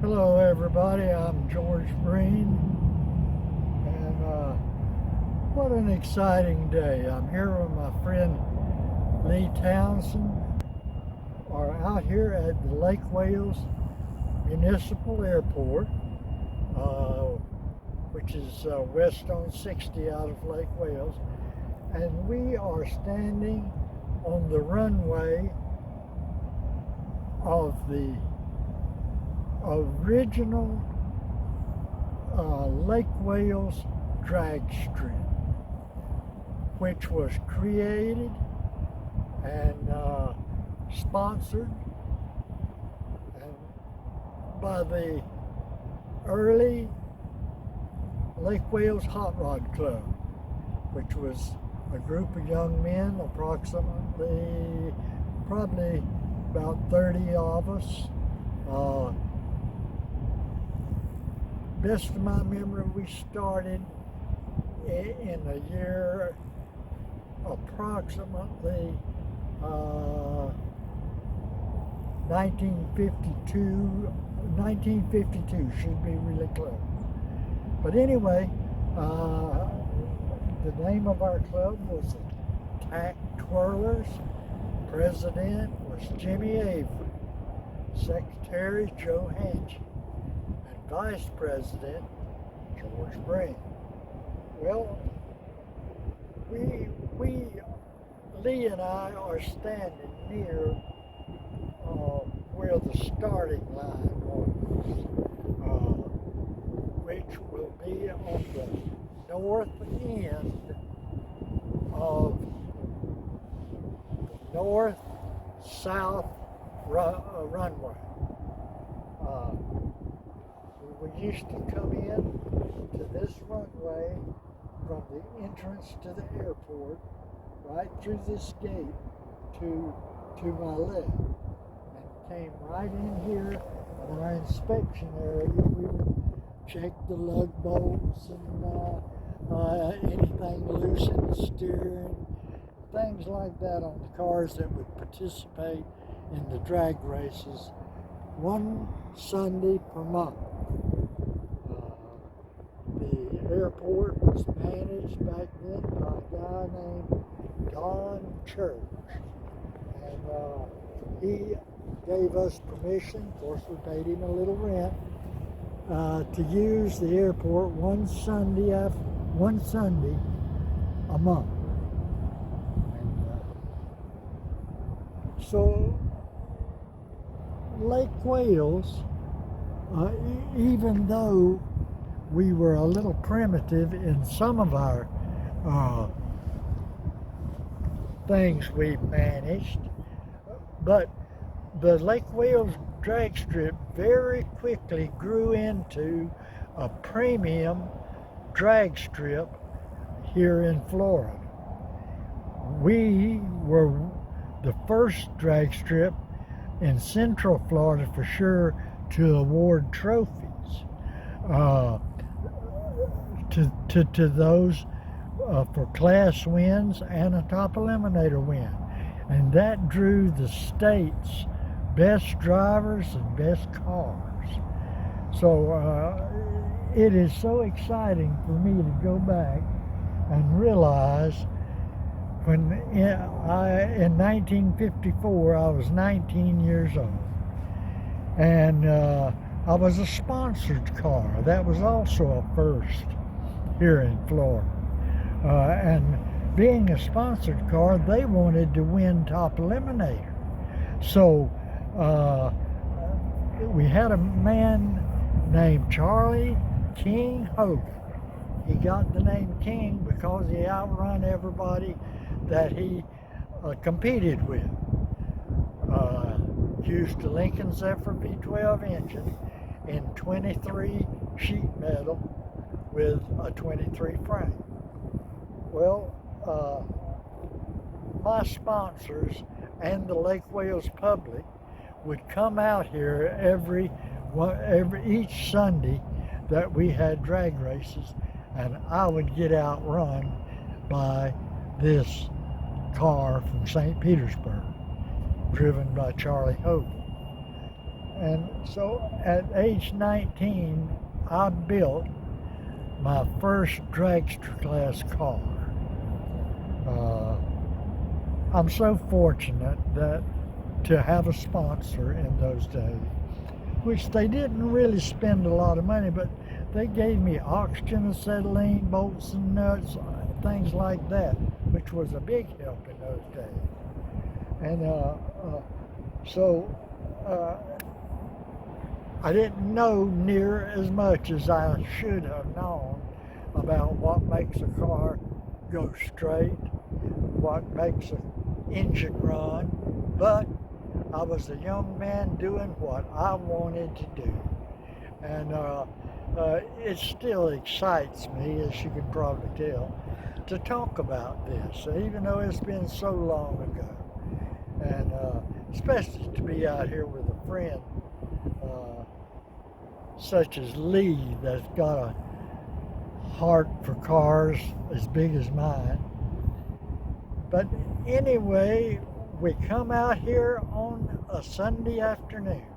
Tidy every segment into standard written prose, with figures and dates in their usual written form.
Hello everybody, I'm George Breen, and what an exciting day. I'm here with my friend Lee Townsend. Are out here at the Lake Wales Municipal Airport, which is west on 60 out of Lake Wales, and we are standing on the runway of the original Lake Wales drag strip, which was created and sponsored by the early Lake Wales Hot Rod Club, which was a group of young men, approximately probably about 30 of us. Best of my memory, we started in the year approximately 1952 should be really close. But anyway, the name of our club was the Tack Twirlers. President was Jimmy Avery, Secretary Joe Hanchin, and Vice President George Breen. Well, Lee and I are standing near where the starting line was, which will be on the north end of the north-south runway. We used to come in to this runway from the entrance to the airport, right through this gate to my left, and came right in here in our inspection area. We would check the lug bolts and anything loose in the steering, things like that on the cars that would participate in the drag races one Sunday per month. The airport was managed back then by a guy named Don Church, and he gave us permission. Of course, we paid him a little rent to use the airport one Sunday a month. So Lake Wales, even though we were a little primitive in some of our things we managed, but the Lake Wales drag strip very quickly grew into a premium drag strip here in Florida. We were the first drag strip in Central Florida for sure to award trophies to those for class wins and a top eliminator win, and that drew the state's best drivers and best cars. So it is so exciting for me to go back and realize when in 1954 I was 19 years old, and I was a sponsored car. That was also a first here in Florida. And being a sponsored car, they wanted to win top eliminator. So we had a man named Charlie King Hogan. He got the name King because he outrun everybody that he competed with. Used a Lincoln Zephyr V12 engine in 23 sheet metal with a 23 frame. Well, my sponsors and the Lake Wales public would come out here each Sunday that we had drag races, and I would get outrun by this car from St. Petersburg, driven by Charlie Hogan. And so at age 19, I built my first dragster class car. Uh, I'm so fortunate that to have a sponsor in those days, which they didn't really spend a lot of money, but they gave me oxygen, acetylene, bolts and nuts, things like that, which was a big help in those days. And so I didn't know near as much as I should have known about what makes a car go straight, what makes an engine run, but I was a young man doing what I wanted to do. And it still excites me, as you can probably tell, to talk about this, even though it's been so long ago. And especially to be out here with a friend such as Lee, that's got a heart for cars as big as mine. But anyway, we come out here on a Sunday afternoon.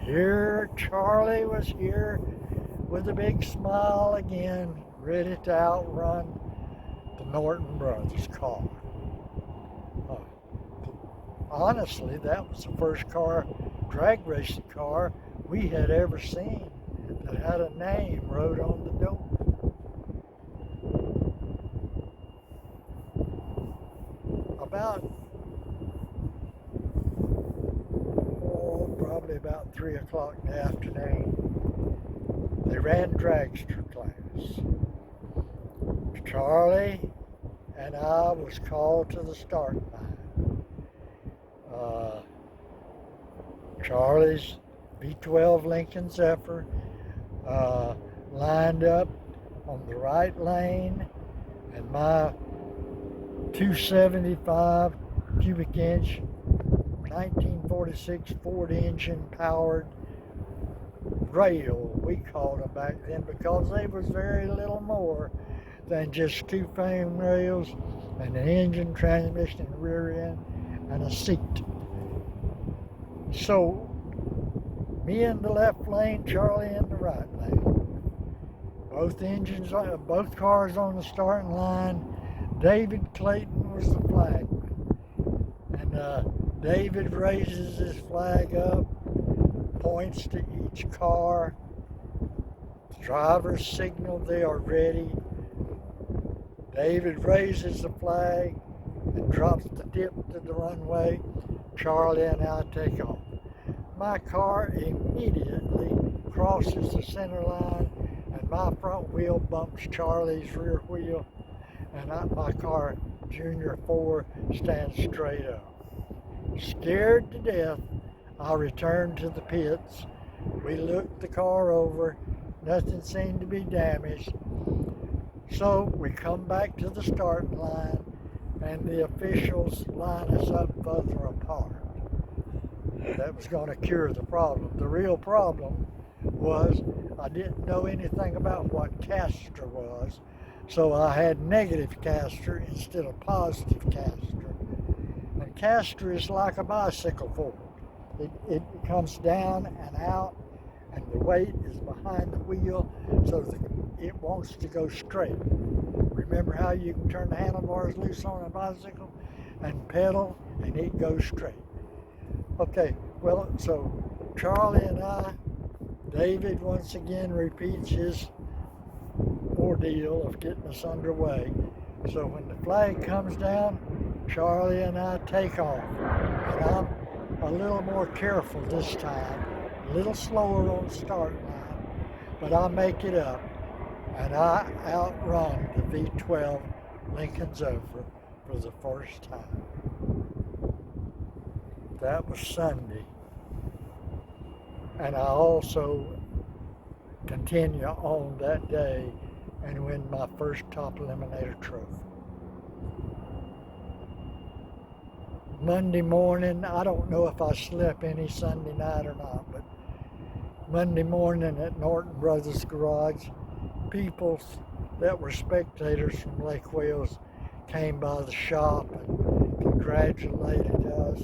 Here Charlie was here with a big smile again, ready to outrun the Norton Brothers car. Honestly, that was the first drag racing car we had ever seen that had a name wrote on the door. Probably about 3 o'clock in the afternoon, they ran dragster class. Charlie and I was called to the start line. Charlie's V12 Lincoln Zephyr lined up on the right lane, and my 275 cubic inch 1946 Ford engine powered rail, we called them back then, because they was very little more than just two frame rails and an engine, transmission, and rear end, and a seat. So me in the left lane, Charlie in the right lane. Both cars on the starting line. David Clayton was the flagman, and David raises his flag up, points to each car. The drivers signal they are ready. David raises the flag and drops the dip to the runway. Charlie and I take off. My car immediately crosses the center line, and my front wheel bumps Charlie's rear wheel, and my car, Junior 4, stands straight up. Scared to death, I returned to the pits. We looked the car over. Nothing seemed to be damaged. So we come back to the starting line, and the officials line us up further apart. That was going to cure the problem. The real problem was I didn't know anything about what caster was, so I had negative caster instead of positive caster. And caster is like a bicycle fork. It comes down and out, and the weight is behind the wheel, so that it wants to go straight. Remember how you can turn the handlebars loose on a bicycle and pedal, and it goes straight. Okay, well, so Charlie and I, David once again repeats his ordeal of getting us underway. So when the flag comes down, Charlie and I take off. And I'm a little more careful this time, a little slower on the start line, but I make it up, and I outrun the V12 Lincoln Zephyr for the first time. That was Sunday. And I also continue on that day and win my first top eliminator trophy. Monday morning, I don't know if I slept any Sunday night or not, but Monday morning at Norton Brothers Garage, people that were spectators from Lake Wales came by the shop and congratulated us.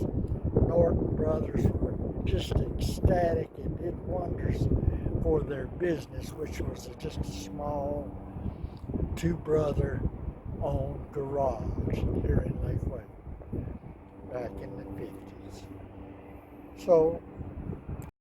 Norton Brothers were just ecstatic and did wonders for their business, which was just a small two-brother owned garage here in Lakeway back in the 50s. So